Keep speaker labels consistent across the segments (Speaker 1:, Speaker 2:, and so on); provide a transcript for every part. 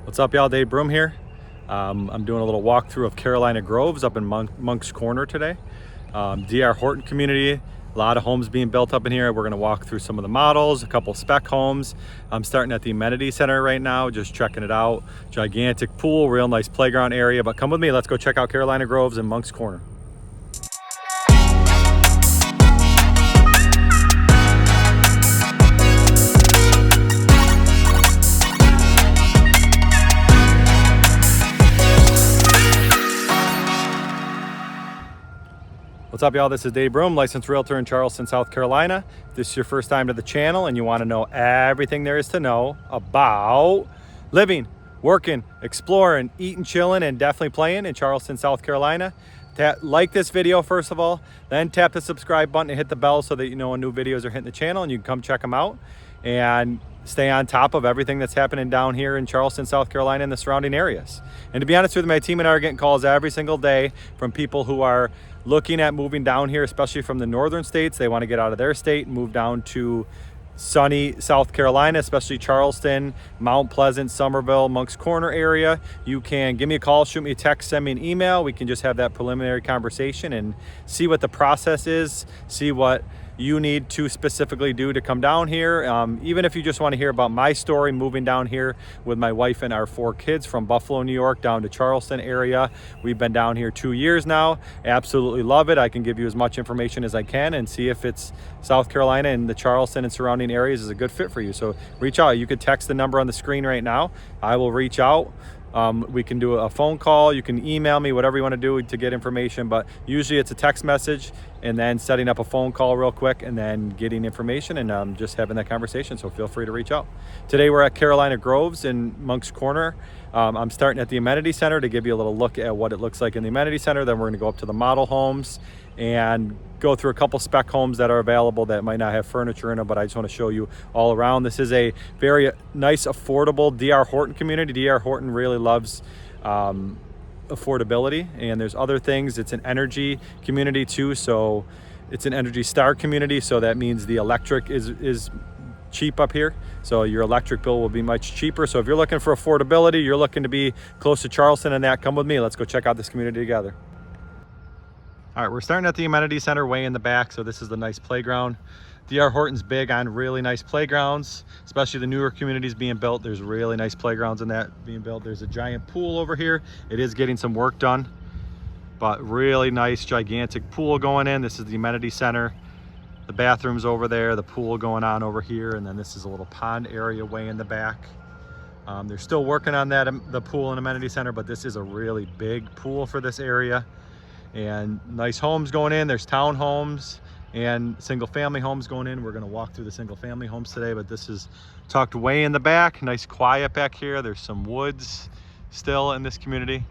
Speaker 1: What's up, y'all? Dave Broom here. I'm doing a little walkthrough of Carolina Groves up in Moncks Corner today. DR Horton community, a lot of homes being built up in here. We're gonna walk through some of the models, a couple spec homes. I'm starting at the amenity center right now, just checking it out. Gigantic pool, real nice playground area, but come with me, let's go check out Carolina Groves and Moncks Corner. What's up, y'all? This is Dave Broom, licensed realtor in Charleston, South Carolina. If this is your first time to the channel and you want to know everything there is to know about living, working, exploring, eating, chilling, and definitely playing in Charleston, South Carolina, like this video first of all, then tap the subscribe button and hit the bell so that you know when new videos are hitting the channel and you can come check them out and stay on top of everything that's happening down here in Charleston, South Carolina and the surrounding areas. And to be honest with you, my team and I are getting calls every single day from people who are looking at moving down here, especially from the northern states. They want to get out of their state and move down to sunny South Carolina, especially Charleston, Mount Pleasant, Somerville, Moncks Corner area. You can give me a call, shoot me a text, send me an email. We can just have that preliminary conversation and see what the process is, see what you need to specifically do to come down here. Even if you just want to hear about my story moving down here with my wife and our 4 kids from Buffalo, New York down to Charleston area. We've been down here 2 years now. Absolutely love it. I can give you as much information as I can and see if it's South Carolina and the Charleston and surrounding areas is a good fit for you. So reach out. You could text the number on the screen right now. I will reach out. We can do a phone call, you can email me, whatever you want to do to get information, but usually it's a text message and then setting up a phone call real quick and then getting information and just having that conversation. So feel free to reach out. Today we're at Carolina Groves in Moncks Corner. I'm starting at the amenity center to give you a little look at what it looks like in the amenity center. Then we're going to go up to the model homes and go through a couple spec homes that are available that might not have furniture in them, but I just want to show you all around. This is a very nice, affordable DR Horton community. DR Horton really loves affordability, and there's other things. It's an energy community too, so it's an Energy Star community, so that means the electric is cheap up here, so your electric bill will be much cheaper. So if you're looking for affordability, you're looking to be close to Charleston and that, come with me. Let's go check out this community together. All right, we're starting at the amenity center way in the back. So this is the nice playground. DR Horton's big on really nice playgrounds, especially the newer communities being built. There's really nice playgrounds in that being built. There's a giant pool over here. It is getting some work done, but really nice, gigantic pool going in. This is the amenity center. The bathroom's over there, the pool going on over here, and then this is a little pond area way in the back. They're still working on that, the pool and amenity center, but this is a really big pool for this area. And nice homes going in. There's townhomes and single family homes going in. We're going to walk through the single family homes today, but this is tucked way in the back. Nice quiet back here. There's some woods still in this community.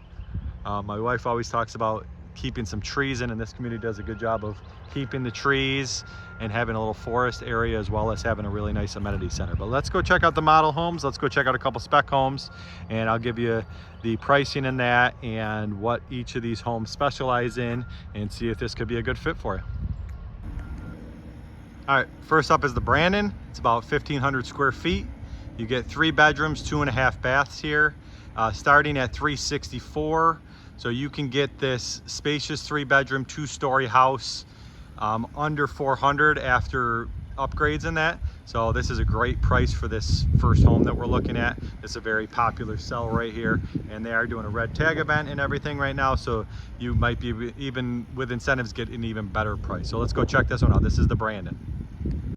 Speaker 1: My wife always talks about keeping some trees in, and this community does a good job of keeping the trees and having a little forest area as well as having a really nice amenity center. But let's go check out the model homes. Let's go check out a couple spec homes, and I'll give you the pricing in that and what each of these homes specialize in and see if this could be a good fit for you. All right, first up is the Brandon. It's about 1,500 square feet. You get 3 bedrooms, 2.5 baths here, starting at $364. So you can get this spacious 3-bedroom, 2-story house under $400 after upgrades in that. So this is a great price for this first home that we're looking at. It's a very popular sell right here, and they are doing a red tag event and everything right now, so you might be, even with incentives, get an even better price. So let's go check this one out. This is the Brandon.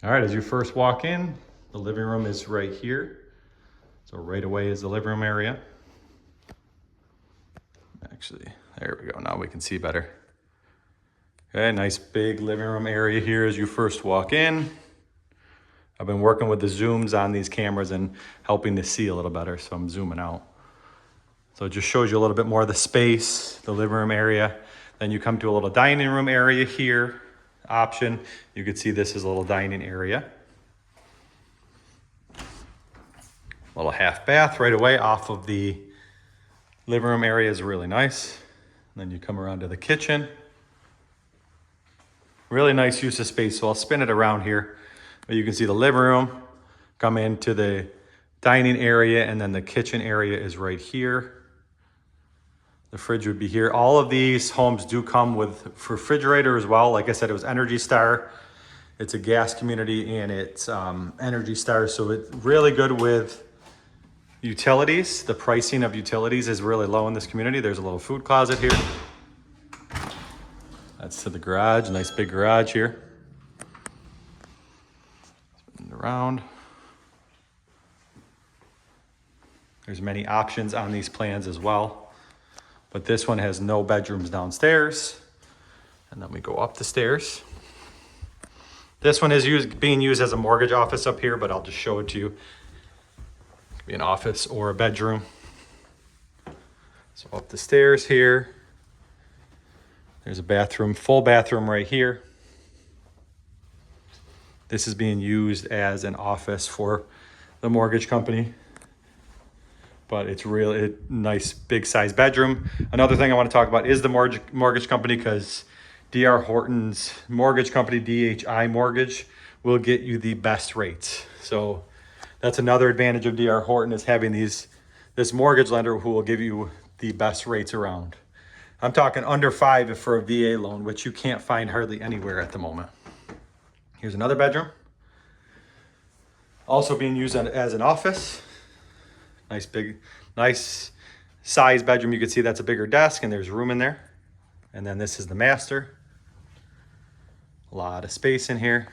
Speaker 1: All right, as you first walk in, the living room is right here. So right away is the living room area. Actually, there we go. Now we can see better. Okay, nice big living room area here as you first walk in. I've been working with the zooms on these cameras and helping to see a little better, so I'm zooming out. So it just shows you a little bit more of the space, the living room area. Then you come to a little dining room area here, option. You can see this is a little dining area. A little half bath right away off of the living room area is really nice. And then you come around to the kitchen. Really nice use of space, so I'll spin it around here. But you can see the living room, come into the dining area, and then the kitchen area is right here. The fridge would be here. All of these homes do come with refrigerator as well. Like I said, it was Energy Star. It's a gas community and it's Energy Star, so it's really good with utilities. The pricing of utilities is really low in this community. There's a little food closet here. That's to the garage, nice big garage here. Spin it around. There's many options on these plans as well, but this one has no bedrooms downstairs. And then we go up the stairs. This one is being used as a mortgage office up here, but I'll just show it to you. It could be an office or a bedroom. So up the stairs here. There's a bathroom, full bathroom right here. This is being used as an office for the mortgage company, but it's really nice big size bedroom. Another thing I want to talk about is the mortgage company, because DR Horton's mortgage company, DHI Mortgage, will get you the best rates. So that's another advantage of DR Horton, is having this mortgage lender who will give you the best rates around. I'm talking under 5 for a VA loan, which you can't find hardly anywhere at the moment. Here's another bedroom. Also being used as an office. Nice size bedroom. You can see that's a bigger desk and there's room in there. And then this is the master. A lot of space in here.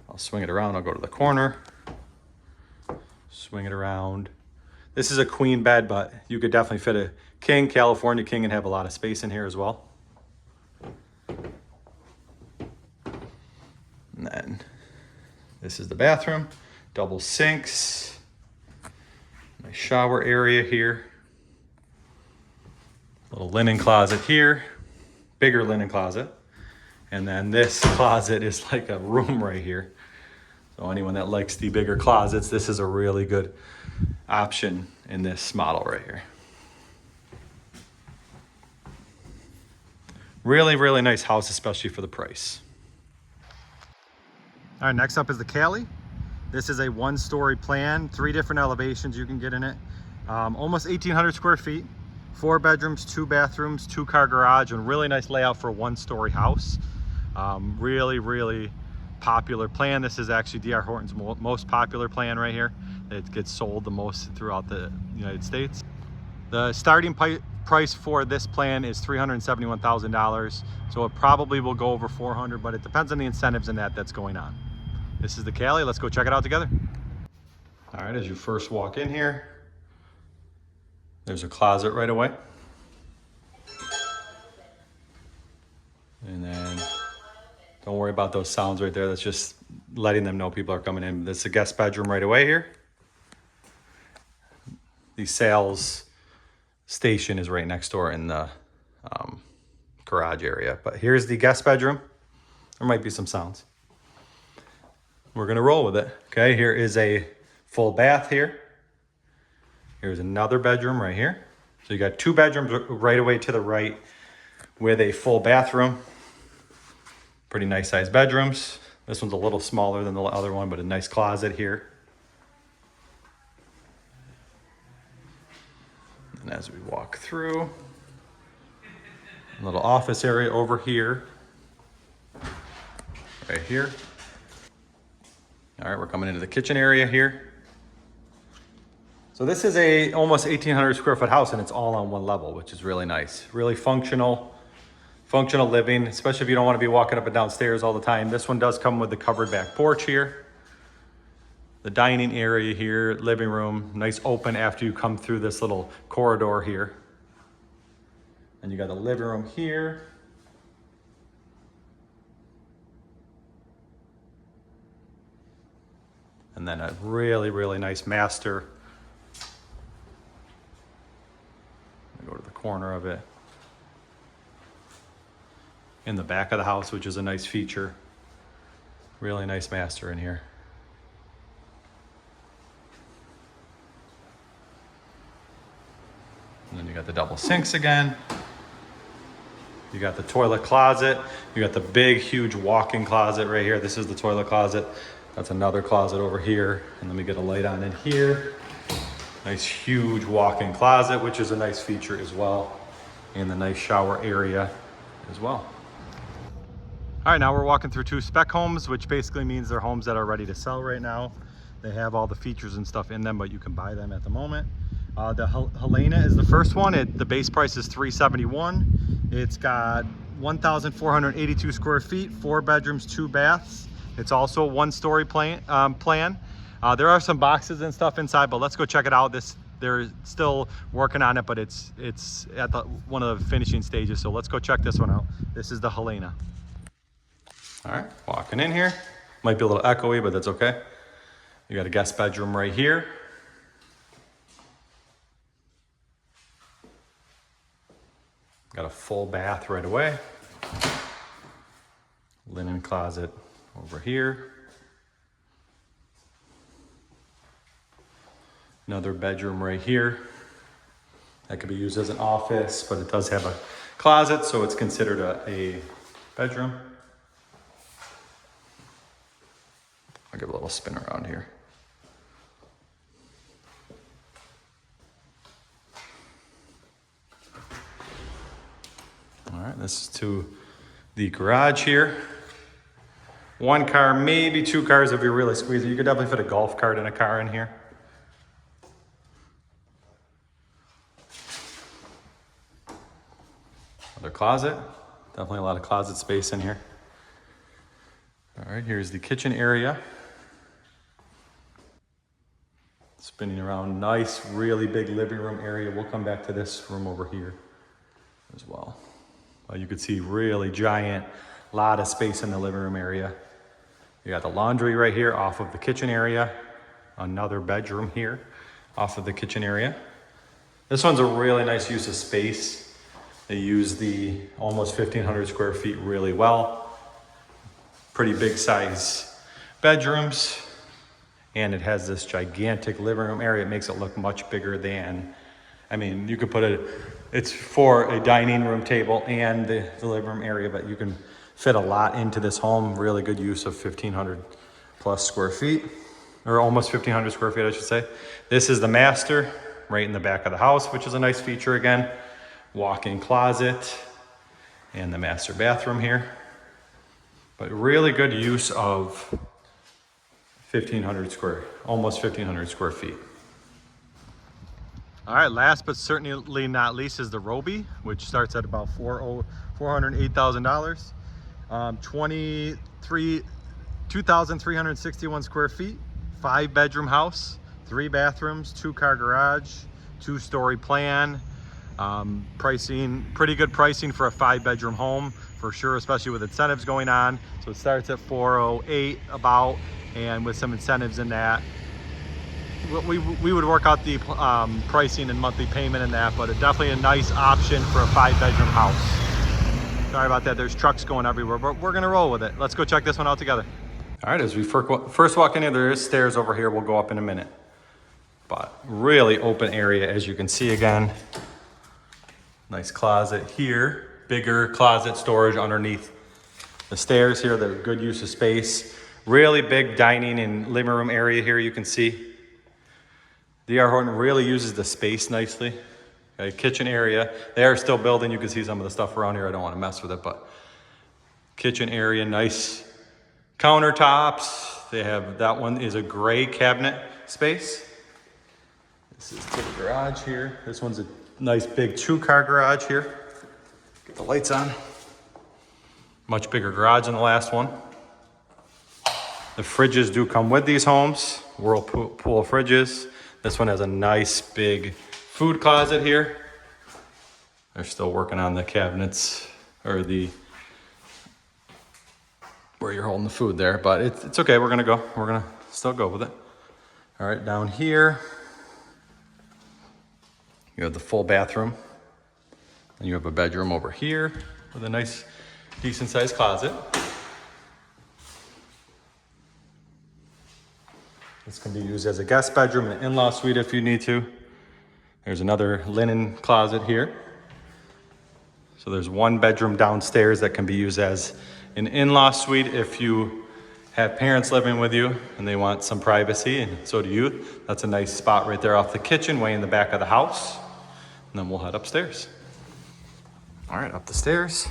Speaker 1: I'll swing it around. I'll go to the corner. Swing it around. This is a queen bed, but you could definitely fit a king, California king, and have a lot of space in here as well. And then this is the bathroom. Double sinks. Nice shower area here. Little linen closet here. Bigger linen closet. And then this closet is like a room right here. So anyone that likes the bigger closets, this is a really good option in this model right here. Really, really nice house, especially for the price. All right, next up is the Cali. This is a 1-story plan, 3 different elevations you can get in it. Almost 1,800 square feet, 4 bedrooms, 2 bathrooms, 2-car garage, and really nice layout for a 1-story house. Really, really popular plan. This is actually DR Horton's most popular plan right here. It gets sold the most throughout the United States. The starting price for this plan is $371,000. So it probably will go over 400, but it depends on the incentives and that's going on. This is the Cali. Let's go check it out together. All right, as you first walk in here, there's a closet right away. And then don't worry about those sounds right there. That's just letting them know people are coming in. This is a guest bedroom right away here. The sales station is right next door in the garage area. But here's the guest bedroom. There might be some sounds. We're gonna roll with it. Okay, here is a full bath here. Here's another bedroom right here. So you got 2 bedrooms right away to the right with a full bathroom. Pretty nice sized bedrooms. This one's a little smaller than the other one, but a nice closet here. And as we walk through, a little office area over here, right here. All right, we're coming into the kitchen area here. So this is a almost 1,800 square foot house, and it's all on one level, which is really nice. Really functional living, especially if you don't want to be walking up and down stairs all the time. This one does come with the covered back porch here. The dining area here, living room, nice open after you come through this little corridor here. And you got the living room here. And then a really, really nice master. Go to the corner of it. In the back of the house, which is a nice feature. Really nice master in here. And then you got the double sinks again. You got the toilet closet. You got the big, huge walk-in closet right here. This is the toilet closet. That's another closet over here. And let me get a light on in here. Nice huge walk-in closet, which is a nice feature as well. And the nice shower area as well. All right, now we're walking through 2 spec homes, which basically means they're homes that are ready to sell right now. They have all the features and stuff in them, but you can buy them at the moment. The Helena is the first one. The base price is $371. It's got 1,482 square feet, 4 bedrooms, 2 baths. It's also a 1-story plan. There are some boxes and stuff inside, but let's go check it out. They're still working on it, but it's at one of the finishing stages. So let's go check this one out. This is the Helena. All right, walking in here. Might be a little echoey, but that's okay. You got a guest bedroom right here. Got a full bath right away. Linen closet over here. Another bedroom right here. That could be used as an office, but it does have a closet, so it's considered a bedroom. I'll give a little spin around here. All right, this is to the garage here. 1 car, maybe 2 cars if you really squeeze it. You could definitely fit a golf cart and a car in here. Another closet. Definitely a lot of closet space in here. All right, here's the kitchen area. Spinning around, nice, really big living room area. We'll come back to this room over here as well. You could see really giant, lot of space in the living room area. You got the laundry right here off of the kitchen area. Another bedroom here off of the kitchen area. This one's a really nice use of space. They use the almost 1,500 square feet really well. Pretty big size bedrooms. And it has this gigantic living room area. It makes it look much bigger than, I mean, you could put it's for a dining room table and the living room area, but you can fit a lot into this home. Really good use of 1,500 plus square feet, or almost 1,500 square feet, I should say. This is the master right in the back of the house, which is a nice feature again. Walk-in closet and the master bathroom here. But really good use of almost 1,500 square feet. All right, last but certainly not least is the Roby, which starts at about $408,000. 2,361 square feet, 5-bedroom house, 3 bathrooms, 2-car garage, 2-story plan. Pricing, pretty good pricing for a 5-bedroom home for sure, especially with incentives going on. So it starts at 408 about, and with some incentives in that, we would work out the pricing and monthly payment in that, but definitely a nice option for a 5-bedroom house. Sorry about that, there's trucks going everywhere, but we're gonna roll with it. Let's go check this one out together. All right, as we first walk in here, there is stairs over here. We'll go up in a minute. But really open area, as you can see again. Nice closet here, bigger closet storage underneath the stairs here. They're good use of space. Really big dining and living room area here, you can see. DR Horton really uses the space nicely. Okay, kitchen area. They are still building. You can see some of the stuff around here. I don't want to mess with it, but kitchen area, nice countertops. They have, that one is a gray cabinet space. This is to the garage here. This one's a nice big 2-car garage here. Get the lights on. Much bigger garage than the last one. The fridges do come with these homes. Whirlpool fridges. This one has a nice big food closet here. They're still working on the cabinets, or where you're holding the food there, but it's okay. We're gonna still go with it. All right, down here, you have the full bathroom. And you have a bedroom over here with a nice, decent sized closet. This can be used as a guest bedroom and an in-law suite if you need to. There's another linen closet here. So there's 1 bedroom downstairs that can be used as an in-law suite if you have parents living with you and they want some privacy, and so do you, that's a nice spot right there off the kitchen, way in the back of the house. And then we'll head upstairs. All right, up the stairs.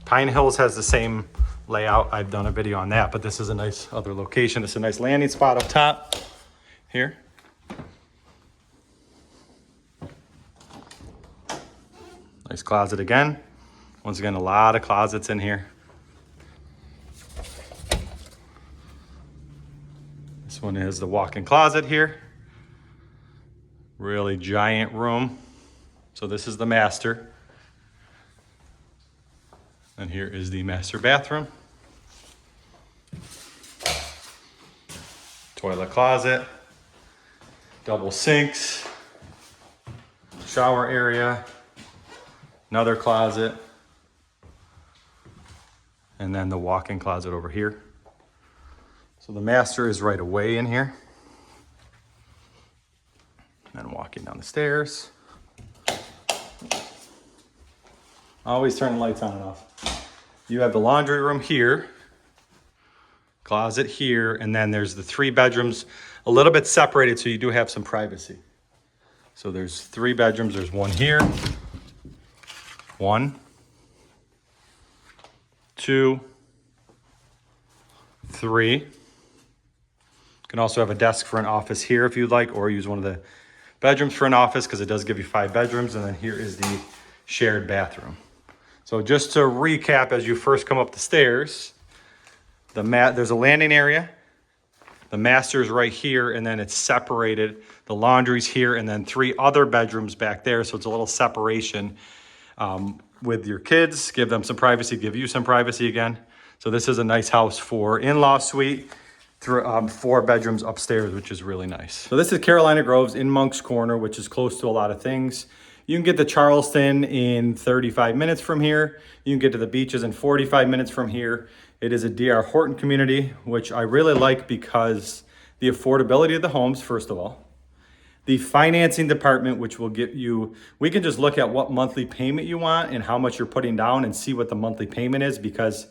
Speaker 1: Pine Hills has the same layout. I've done a video on that, but this is a nice other location. It's a nice landing spot up top here. Nice closet again. Once again, a lot of closets in here. This one is the walk-in closet here. Really giant room. So this is the master. And here is the master bathroom. Toilet closet. Double sinks. Shower area. Another closet. And then the walk-in closet over here. So the master is right away in here. And walking down the stairs. Always turn the lights on and off. You have the laundry room here, closet here, and then there's the 3 bedrooms, a little bit separated so you do have some privacy. So there's 3 bedrooms. There's one here, 1, 2, 3. You can also have a desk for an office here if you'd like, or use one of the bedrooms for an office because it does give you 5 bedrooms. And then here is the shared bathroom. So just to recap, as you first come up the stairs, there's a landing area. The master's right here, and then it's separated. The laundry's here, and then 3 other bedrooms back there. So it's a little separation with your kids. Give them some privacy, give you some privacy again. So this is a nice house for in-law suite. 4 bedrooms upstairs, which is really nice. So this is Carolina Groves in Moncks Corner, which is close to a lot of things. You can get to Charleston in 35 minutes from here. You can get to the beaches in 45 minutes from here. It is a DR Horton community, which I really like because the affordability of the homes, first of all. The financing department, which will get you, we can just look at what monthly payment you want and how much you're putting down and see what the monthly payment is, because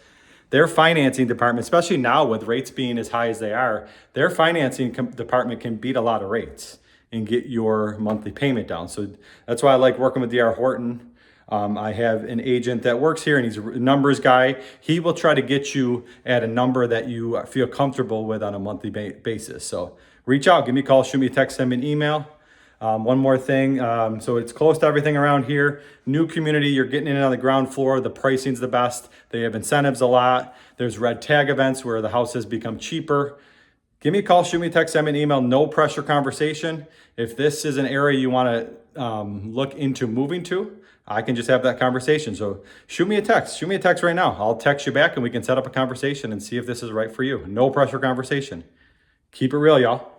Speaker 1: their financing department, especially now with rates being as high as they are, their financing department can beat a lot of rates and get your monthly payment down. So that's why I like working with DR Horton. I have an agent that works here and he's a numbers guy. He will try to get you at a number that you feel comfortable with on a monthly basis. So reach out, give me a call, shoot me a text, send me an email. One more thing, so it's close to everything around here. New community, you're getting in on the ground floor. The pricing's the best. They have incentives a lot. There's red tag events where the houses become cheaper. Give me a call, shoot me a text, send me an email, no pressure conversation. If this is an area you want to look into moving to, I can just have that conversation. So shoot me a text right now. I'll text you back and we can set up a conversation and see if this is right for you. No pressure conversation. Keep it real, y'all.